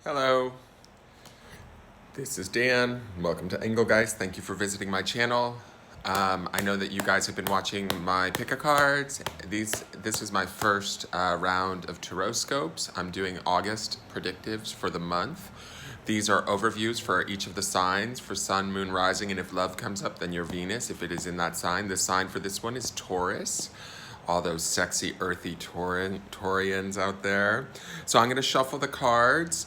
Hello, this is Dan. Welcome to Engelgeist. Thank you for visiting my channel. I know that you guys have been watching my pick-a-cards. This is my first round of Tauroscopes. I'm doing August predictives for the month. These are overviews for each of the signs for Sun, Moon, Rising, and if love comes up, then your Venus, if it is in that sign. The sign for this one is Taurus. All those sexy, earthy Taurians out there. So I'm going to shuffle the cards,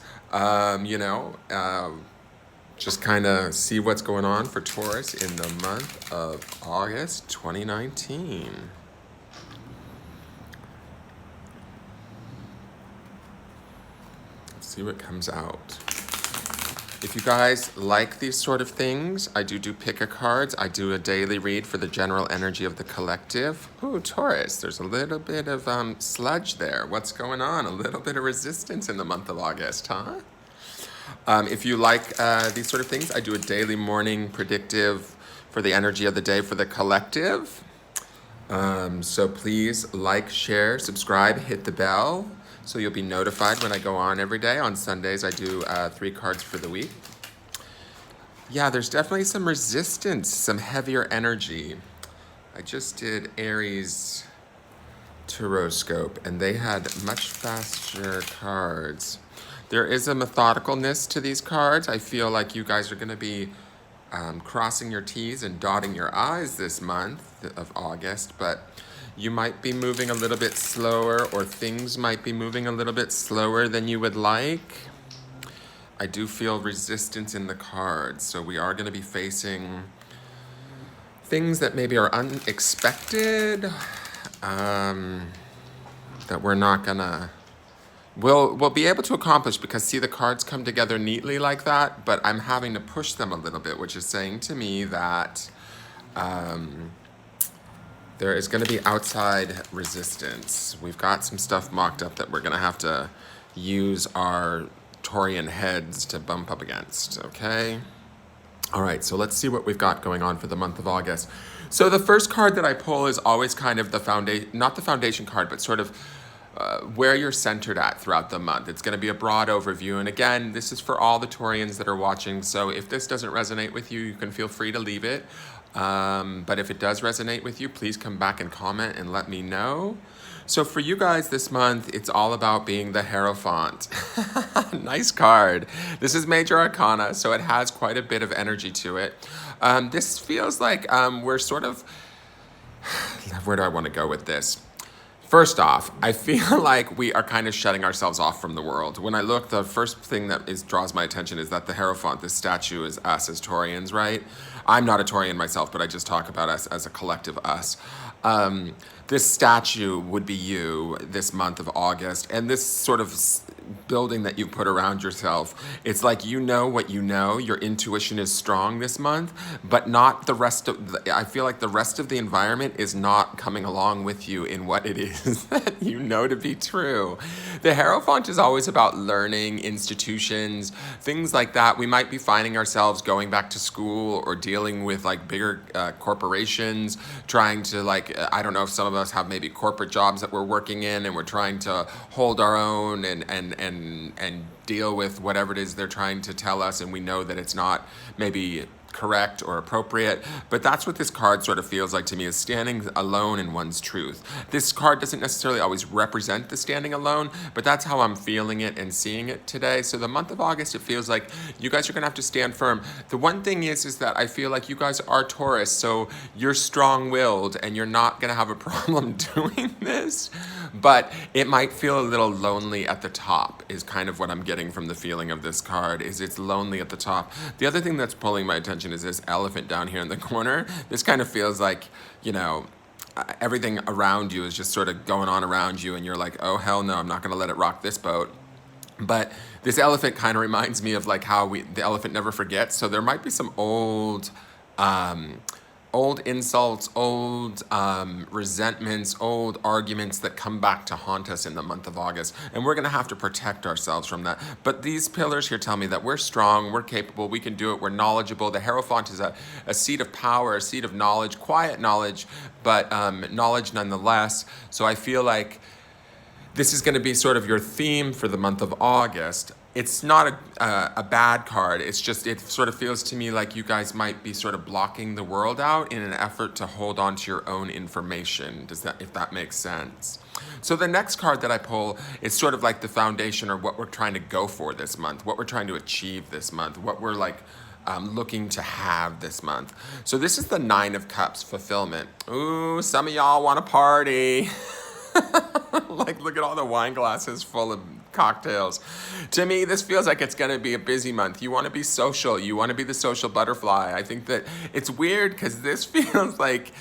just kind of see what's going on for Taurus in the month of August 2019. Let's see what comes out. If you guys like these sort of things, I do pick-a-cards. I do a daily read for the general energy of the collective. Ooh, Taurus, there's a little bit of sludge there. What's going on? A little bit of resistance in the month of August, huh? If you like these sort of things, I do a daily morning predictive for the energy of the day for the collective. So please like, share, subscribe, hit the bell, so you'll be notified when I go on every day. On Sundays, I do 3 cards for the week. Yeah, there's definitely some resistance, some heavier energy. I just did Aries Tauroscope, and they had much faster cards. There is a methodicalness to these cards. I feel like you guys are going to be crossing your T's and dotting your I's this month of August, but you might be moving a little bit slower, or things might be moving a little bit slower than you would like. I do feel resistance in the cards, so we are going to be facing things that maybe are unexpected, that we're not going to... We'll be able to accomplish, because see, the cards come together neatly like that, but I'm having to push them a little bit, which is saying to me that there is going to be outside resistance. We've got some stuff mocked up that we're going to have to use our Taurian heads to bump up against, okay? All right, so let's see what we've got going on for the month of August. So the first card that I pull is always kind of the foundation, not the foundation card, but sort of where you're centered at throughout the month. It's going to be a broad overview. And again, this is for all the Taurians that are watching. So if this doesn't resonate with you, you can feel free to leave it. But if it does resonate with you, please come back and comment and let me know. So for you guys this month, it's all about being the Hierophant. Nice card. This is Major Arcana, so it has quite a bit of energy to it. This feels like we're sort of... Where do I want to go with this? First off, I feel like we are kind of shutting ourselves off from the world. When I look, the first thing that draws my attention is that the Hierophant, this statue, is us as Taurians, right? I'm not a Taurian myself, but I just talk about us as a collective us. This statue would be you this month of August, and this sort of building that you put around yourself, it's like you know what you know, your intuition is strong this month, but not the rest of I feel like the rest of the environment is not coming along with you in what it is that you know to be true. The Hierophant is always about learning, institutions, things like that. We might be finding ourselves going back to school or dealing with like bigger corporations, trying to I don't know if some of us have maybe corporate jobs that we're working in, and we're trying to hold our own and deal with whatever it is they're trying to tell us, and we know that it's not maybe correct or appropriate, but that's what this card sort of feels like to me, is standing alone in one's truth. This card doesn't necessarily always represent the standing alone, but that's how I'm feeling it and seeing it today. So the month of August, it feels like you guys are gonna have to stand firm. The one thing is that I feel like you guys are Taurus, so you're strong-willed and you're not gonna have a problem doing this, but it might feel a little lonely at the top, is kind of what I'm getting from the feeling of this card, is it's lonely at the top. The other thing that's pulling my attention is this elephant down here in the corner. This kind of feels like, everything around you is just sort of going on around you, and you're like, oh, hell no, I'm not going to let it rock this boat. But this elephant kind of reminds me of like how the elephant never forgets. So there might be some old insults, old resentments, old arguments that come back to haunt us in the month of August. And we're going to have to protect ourselves from that. But these pillars here tell me that we're strong, we're capable, we can do it, we're knowledgeable. The Hierophant is a seat of power, a seat of knowledge, quiet knowledge, but knowledge nonetheless. So I feel like this is going to be sort of your theme for the month of August. it's not a bad card. It's just, it sort of feels to me like you guys might be sort of blocking the world out in an effort to hold on to your own information. Does that, if that makes sense? So the next card that I pull is sort of like the foundation, or what we're trying to go for this month, what we're trying to achieve this month, what we're like looking to have this month. So this is the Nine of Cups, fulfillment. Ooh, some of y'all want to party. Like, look at all the wine glasses full of cocktails. To me, this feels like it's going to be a busy month. You want to be social. You want to be the social butterfly. I think that it's weird because this feels like,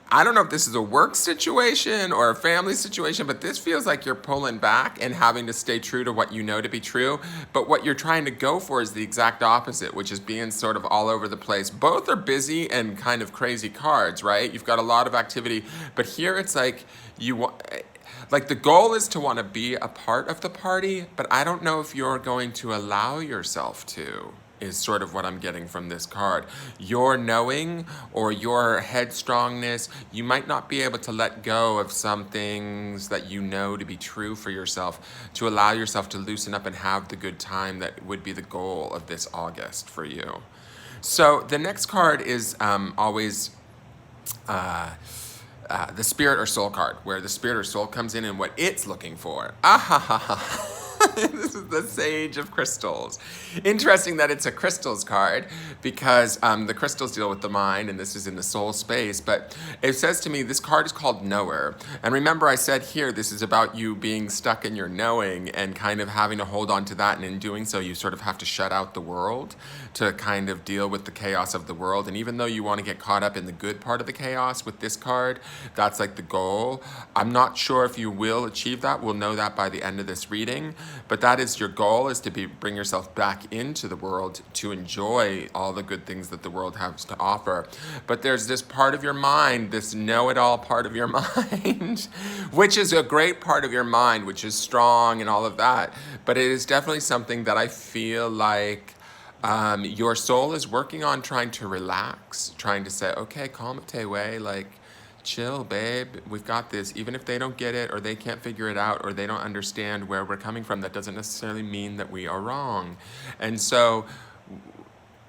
I don't know if this is a work situation or a family situation, but this feels like you're pulling back and having to stay true to what you know to be true. But what you're trying to go for is the exact opposite, which is being sort of all over the place. Both are busy and kind of crazy cards, right? You've got a lot of activity, but here it's like you want, like the goal is to want to be a part of the party, but I don't know if you're going to allow yourself to, is sort of what I'm getting from this card. Your knowing or your headstrongness, you might not be able to let go of some things that you know to be true for yourself, to allow yourself to loosen up and have the good time that would be the goal of this August for you. So the next card is always the spirit or soul card, where the spirit or soul comes in and what it's looking for. Ah ha ha ha. This is the Sage of Crystals. Interesting that it's a crystals card, because the crystals deal with the mind, and this is in the soul space. But it says to me, this card is called Knower. And remember, I said here, this is about you being stuck in your knowing and kind of having to hold on to that. And in doing so, you sort of have to shut out the world to kind of deal with the chaos of the world. And even though you want to get caught up in the good part of the chaos with this card, that's like the goal. I'm not sure if you will achieve that. We'll know that by the end of this reading. But that is your goal, is to bring yourself back into the world to enjoy all the good things that the world has to offer. But there's this part of your mind, this know-it-all part of your mind, which is a great part of your mind, which is strong and all of that. But it is definitely something that I feel like your soul is working on, trying to relax, trying to say, okay, calm it away, like, chill, babe, we've got this. Even if they don't get it, or they can't figure it out, or they don't understand where we're coming from, that doesn't necessarily mean that we are wrong. And so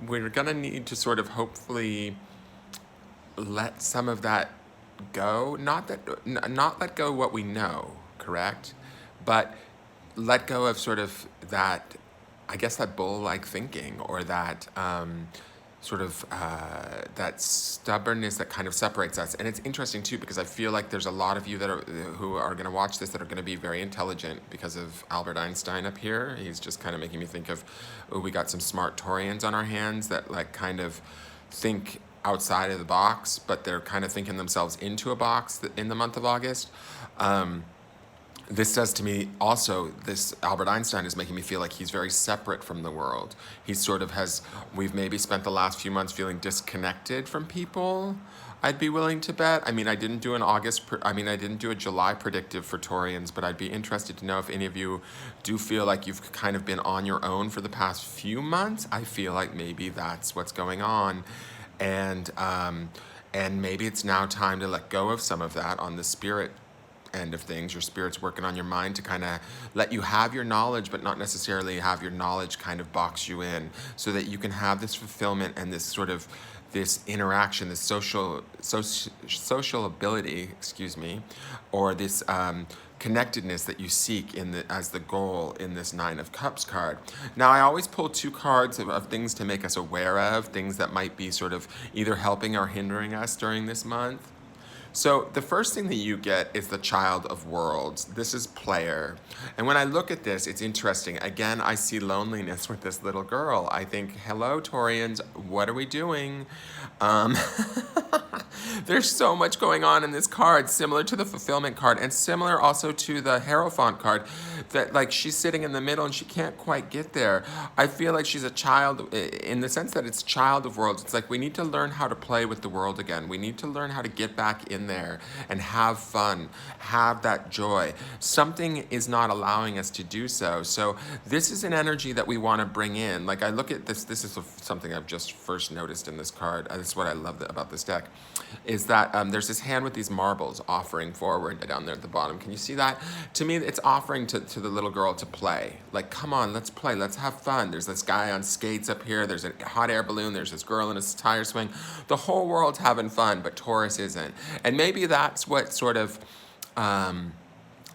we're gonna need to sort of hopefully let some of that go. Not let go what we know, correct? But let go of sort of that, I guess, that bull-like thinking, or that sort of that stubbornness that kind of separates us. And it's interesting too, because I feel like there's a lot of you that are who are going to watch this that are going to be very intelligent because of Albert Einstein up here. He's just kind of making me think of, oh, we got some smart Taurians on our hands that like kind of think outside of the box, but they're kind of thinking themselves into a box in the month of August. This says to me also, this Albert Einstein is making me feel like he's very separate from the world. He sort of has, we've maybe spent the last few months feeling disconnected from people, I'd be willing to bet. I mean, I didn't do I didn't do a July predictive for Taurians, but I'd be interested to know if any of you do feel like you've kind of been on your own for the past few months. I feel like maybe that's what's going on. And maybe it's now time to let go of some of that on the spirit end of things. Your spirit's working on your mind to kind of let you have your knowledge, but not necessarily have your knowledge kind of box you in, so that you can have this fulfillment and this sort of this interaction, this social ability, or this connectedness that you seek as the goal in this Nine of Cups card. Now, I always pull two cards of things to make us aware of, things that might be sort of either helping or hindering us during this month. So the first thing that you get is the Child of Worlds. This is player. And when I look at this, it's interesting. Again, I see loneliness with this little girl. I think, hello, Taurians, what are we doing? There's so much going on in this card, similar to the fulfillment card, and similar also to the Hierophant card, that like she's sitting in the middle and she can't quite get there. I feel like she's a child in the sense that it's Child of Worlds. It's like we need to learn how to play with the world again. We need to learn how to get back in there and have fun, have that joy. Something is not allowing us to do so. So this is an energy that we want to bring in. Like I look at this is something I've just first noticed in this card. This is what I love about this deck. is that there's this hand with these marbles offering forward down there at the bottom. Can you see that? To me, it's offering to the little girl to play. Like, come on, let's play, let's have fun. There's this guy on skates up here, there's a hot air balloon, there's this girl in a tire swing. The whole world's having fun, but Taurus isn't. And maybe that's what sort of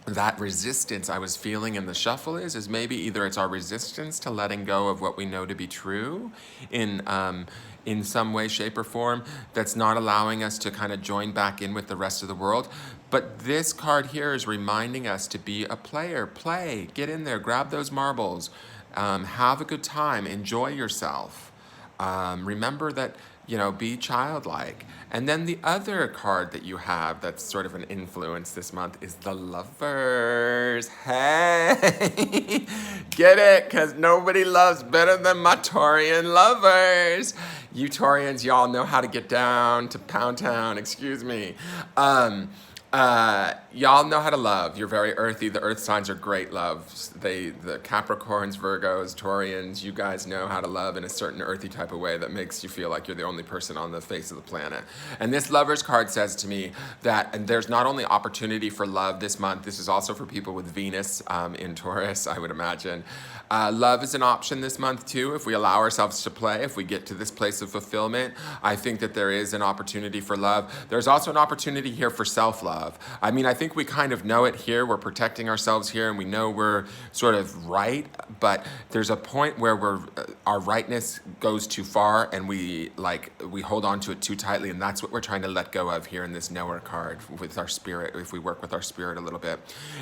that resistance I was feeling in the shuffle is maybe either it's our resistance to letting go of what we know to be true in some way, shape, or form that's not allowing us to kind of join back in with the rest of the world. But this card here is reminding us to be a player. Play, get in there, grab those marbles, have a good time, enjoy yourself. Remember that, be childlike. And then the other card that you have that's sort of an influence this month is the Lovers. Hey, get it? Because nobody loves better than my Taurian lovers. You Taurians, y'all know how to get down to Pound Town, excuse me. Y'all know how to love. You're very earthy. The earth signs are great loves. The Capricorns, Virgos, Taurians, you guys know how to love in a certain earthy type of way that makes you feel like you're the only person on the face of the planet. And this Lovers card says to me that and there's not only opportunity for love this month, this is also for people with Venus in Taurus, I would imagine. Love is an option this month too, if we allow ourselves to play, if we get to this place of fulfillment. I think that there is an opportunity for love. There's also an opportunity here for self-love. I mean, I think we kind of know it here. We're protecting ourselves here, and we know we're sort of right, but there's a point where our rightness goes too far, and we hold on to it too tightly, and that's what we're trying to let go of here in this Knower card with our spirit, if we work with our spirit a little bit.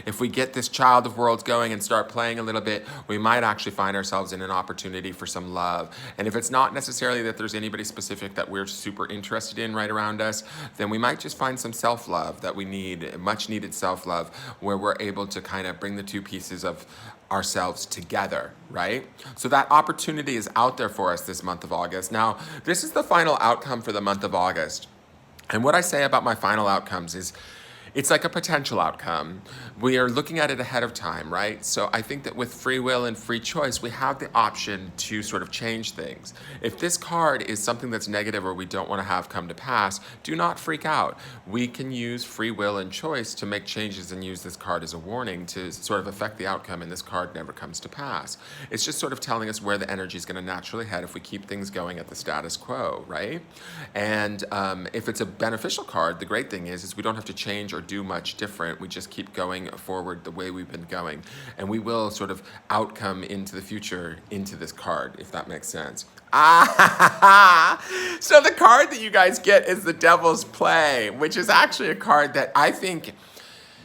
If we get this child of worlds going and start playing a little bit, we might actually find ourselves in an opportunity for some love. And if it's not necessarily that there's anybody specific that we're super interested in right around us, then we might just find some self-love that we need, much needed self-love, where we're able to kind of bring the two pieces of ourselves together, right? So that opportunity is out there for us this month of August. Now, this is the final outcome for the month of August. And what I say about my final outcomes is it's like a potential outcome. We are looking at it ahead of time, right? So I think that with free will and free choice, we have the option to sort of change things. If this card is something that's negative or we don't want to have come to pass, do not freak out. We can use free will and choice to make changes and use this card as a warning to sort of affect the outcome, and this card never comes to pass. It's just sort of telling us where the energy is going to naturally head if we keep things going at the status quo, right? And if it's a beneficial card, the great thing is we don't have to change or do much different. We just keep going forward the way we've been going, and we will sort of outcome into the future into this card, if that makes sense. So the card that you guys get is the Devil's Play, which is actually a card that I think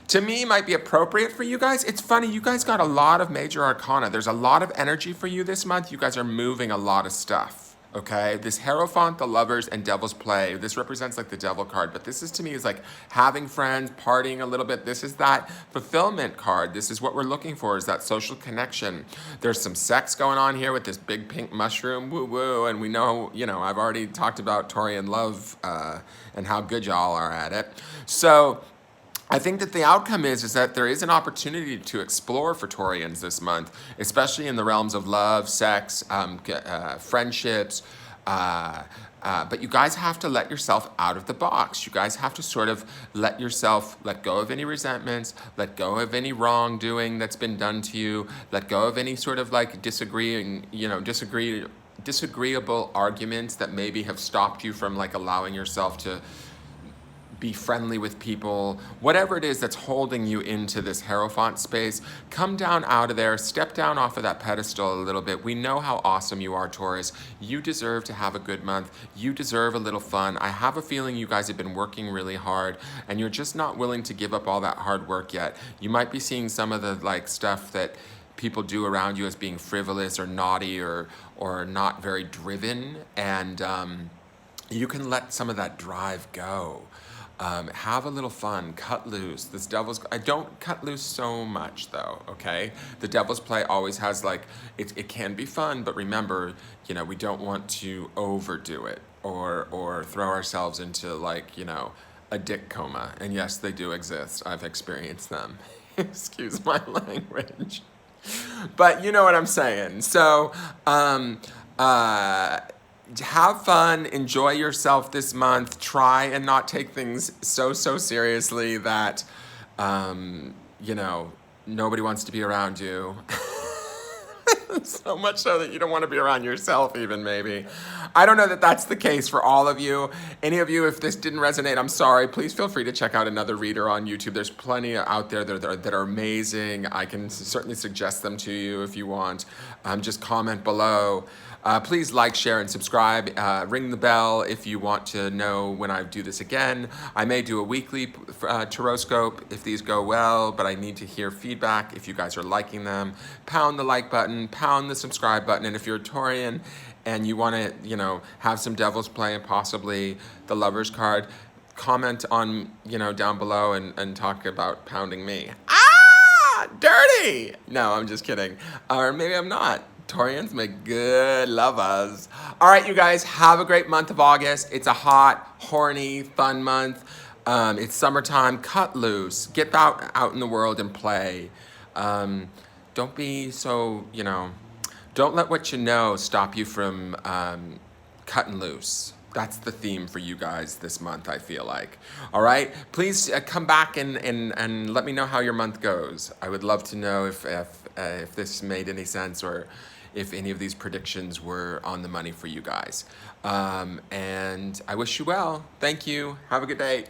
to me might be appropriate for you guys. It's funny, you guys got a lot of major arcana. There's a lot of energy for you this month. You guys are moving a lot of stuff. Okay, this Hierophant, the Lovers, and Devil's Play, this represents like the devil card, but this is to me is like having friends, partying a little bit. This is that fulfillment card. This is what we're looking for, is that social connection. There's some sex going on here with this big pink mushroom, woo woo, and we know, I've already talked about Taurian love and how good y'all are at it. So I think that the outcome is that there is an opportunity to explore for Taurians this month, especially in the realms of love, sex, friendships. But you guys have to let yourself out of the box. You guys have to sort of let go of any resentments, let go of any wrongdoing that's been done to you, let go of any sort of like disagreeable arguments that maybe have stopped you from like allowing yourself to be friendly with people, whatever it is that's holding you into this Hierophant space. Come down out of there, step down off of that pedestal a little bit. We know how awesome you are, Taurus. You deserve to have a good month. You deserve a little fun. I have a feeling you guys have been working really hard, and you're just not willing to give up all that hard work yet. You might be seeing some of the like stuff that people do around you as being frivolous or naughty or not very driven, and you can let some of that drive go. Have a little fun, cut loose. I don't cut loose so much though, okay? The Devil's Play always has it can be fun, but remember, we don't want to overdo it or throw ourselves into a dick coma. And yes, they do exist. I've experienced them. Excuse my language. But you know what I'm saying. So, have fun, enjoy yourself this month. Try and not take things so seriously that, you know, nobody wants to be around you. So much so that you don't want to be around yourself, even maybe. I don't know that that's the case for all of you. Any of you, if this didn't resonate, I'm sorry. Please feel free to check out another reader on YouTube. There's plenty out there that are amazing. I can certainly suggest them to you if you want. Just comment below. Please like, share, and subscribe. Ring the bell if you want to know when I do this again. I may do a weekly Tauroscope if these go well, but I need to hear feedback if you guys are liking them. Pound the like button, pound the subscribe button, and if you're a Taurian and you want to, you know, have some Devil's Play and possibly the Lover's card, comment on, you know, down below and talk about pounding me. Ah, dirty! No, I'm just kidding. Or maybe I'm not. Taurians make good lovers. All right, you guys, have a great month of August. It's a hot, horny, fun month. It's summertime. Cut loose. Get out in the world and play. Don't be so, you know, don't let what you know stop you from cutting loose. That's the theme for you guys this month, I feel like. All right? Please come back and let me know how your month goes. I would love to know if this made any sense or if any of these predictions were on the money for you guys. And I wish you well. Thank you. Have a good day.